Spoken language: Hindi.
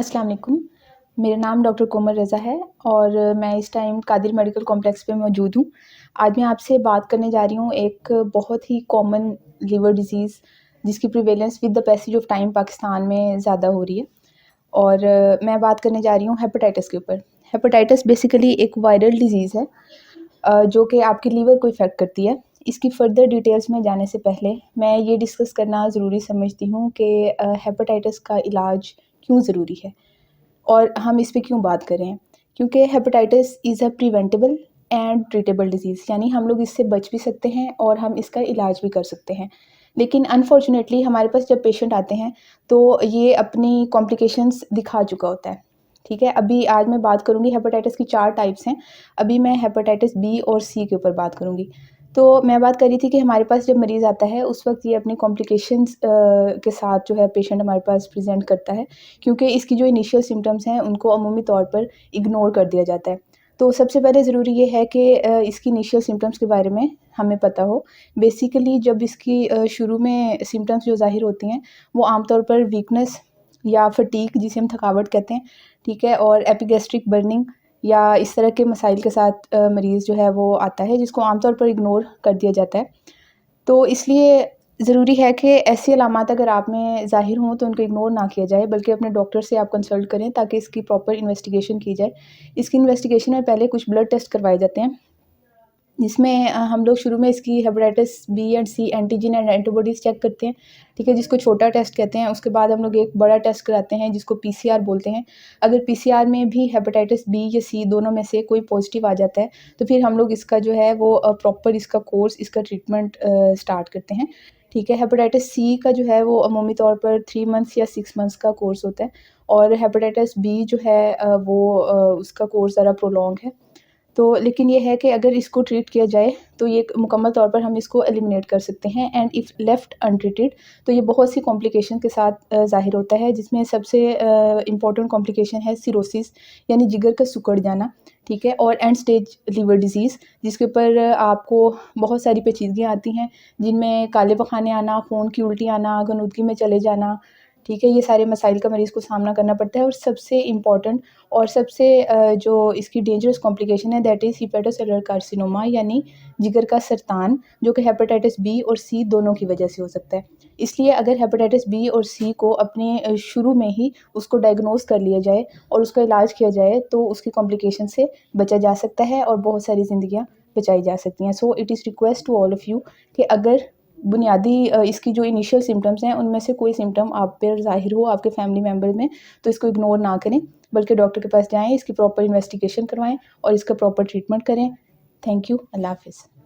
अस्सलाम वालेकुम। मेरा नाम डॉक्टर कोमल रज़ा है और मैं इस टाइम कादिर मेडिकल कॉम्प्लेक्स पे मौजूद हूँ। आज मैं आपसे बात करने जा रही हूँ एक बहुत ही कॉमन लिवर डिज़ीज़ जिसकी prevalence with the passage of time Pakistan में ज़्यादा हो रही है और मैं बात करने जा रही हूँ हेपेटाइटिस के ऊपर। हेपेटाइटिस बेसिकली एक वायरल डिज़ीज़ है जो कि आपके लीवर को इफ़ेक्ट करती है। इसकी फ़र्दर डिटेल्स में जाने से पहले मैं ये डिस्कस करना ज़रूरी समझती हूँ कि हेपेटाइटिस का इलाज क्यों ज़रूरी है और हम इस पे क्यों बात कर रहे हैं। क्योंकि hepatitis is a preventable and treatable disease, यानी हम लोग इससे बच भी सकते हैं और हम इसका इलाज भी कर सकते हैं। लेकिन अनफॉर्चुनेटली हमारे पास जब पेशेंट आते हैं तो ये अपनी कॉम्प्लिकेशंस दिखा चुका होता है। ठीक है, अभी आज मैं बात करूँगी हेपेटाइटिस की 4 टाइप्स हैं। अभी मैं हेपेटाइटिस बी और सी के ऊपर बात करूँगी। तो मैं बात कर रही थी कि हमारे पास जब मरीज़ आता है उस वक़्त ये अपनी कॉम्प्लिकेशंस के साथ जो है पेशेंट हमारे पास प्रेज़ेंट करता है, क्योंकि इसकी जो इनिशियल सिम्पटम्स हैं उनको अमूमी तौर पर इग्नोर कर दिया जाता है। तो सबसे पहले ज़रूरी ये है कि इसकी इनिशियल सिम्पटम्स के बारे में हमें पता हो। बेसिकली जब इसकी शुरू में सिम्पटम्स जो ज़ाहिर होती हैं वो आमतौर पर वीकनेस या फटीग जिसे हम थकावट कहते हैं, ठीक है? और एपिगैस्ट्रिक बर्निंग या इस तरह के मसाइल के साथ मरीज़ जो है वो आता है, जिसको आमतौर पर इग्नोर कर दिया जाता है। तो इसलिए ज़रूरी है कि ऐसी अलामात अगर आप में ज़ाहिर हों तो उनको इग्नोर ना किया जाए, बल्कि अपने डॉक्टर से आप कंसल्ट करें ताकि इसकी प्रॉपर इन्वेस्टिगेशन की जाए। इसकी इन्वेस्टिगेशन में पहले कुछ ब्लड टेस्ट करवाए जाते हैं, जिसमें हम लोग शुरू में इसकी hepatitis B and C antigen and antibodies check करते हैं, ठीक है? जिसको छोटा टेस्ट कहते हैं। उसके बाद हम लोग एक बड़ा टेस्ट कराते हैं जिसको पीसीआर बोलते हैं। अगर पीसीआर में भी हेपेटाइटिस बी या सी दोनों में से कोई पॉज़िटिव आ जाता है, तो फिर हम लोग इसका जो है वो प्रॉपर इसका कोर्स, इसका ट्रीटमेंट स्टार्ट करते हैं, ठीक है? हेपेटाइटिस सी का जो है वो अमूमी तौर पर 3 मंथ्स या 6 मंथ्स का कोर्स होता है और हेपेटाइटिस बी जो है उसका कोर्स ज़रा प्रोलॉन्ग है। तो लेकिन ये है कि अगर इसको ट्रीट किया जाए तो ये मुकम्मल तौर पर हम इसको एलिमिनेट कर सकते हैं एंड इफ़ लेफ्ट अनट्रीटेड तो ये बहुत सी कॉम्प्लिकेशन के साथ ज़ाहिर होता है, जिसमें सबसे इम्पॉर्टेंट कॉम्प्लिकेशन है सिरोसिस, यानी जिगर का सिकुड़ जाना, ठीक है? और एंड स्टेज लिवर डिज़ीज़, जिसके ऊपर आपको बहुत सारी पेचीदगियाँ आती हैं, जिनमें काले पखाने आना, खून की उल्टी आना, गनुदगी में चले जाना, ठीक है? ये सारे मसाइल का मरीज़ को सामना करना पड़ता है और सबसे इम्पॉर्टेंट और सबसे जो इसकी डेंजरस कॉम्प्लिकेशन है दैट इज़ हिपेटोसेलुलर कार्सिनोमा, यानी जिगर का सरतान, जो कि हेपेटाइटिस बी और सी दोनों की वजह से हो सकता है। इसलिए अगर हेपेटाइटिस बी और सी को अपने शुरू में ही उसको डायग्नोज़ कर लिया जाए और उसका इलाज किया जाए तो उसकी कॉम्प्लिकेशन से बचा जा सकता है और बहुत सारी ज़िंदगियाँ बचाई जा सकती हैं। So it is request to all of you कि अगर बुनियादी इसकी जो इनिशियल सिम्पटम्स हैं उनमें से कोई सिम्पटम आप पे ज़ाहिर हो आपके फैमिली मेंबर में, तो इसको इग्नोर ना करें, बल्कि डॉक्टर के पास जाएँ, इसकी प्रॉपर इन्वेस्टिगेशन करवाएँ और इसका प्रॉपर ट्रीटमेंट करें। Thank you. अल्लाह हाफ़िज़।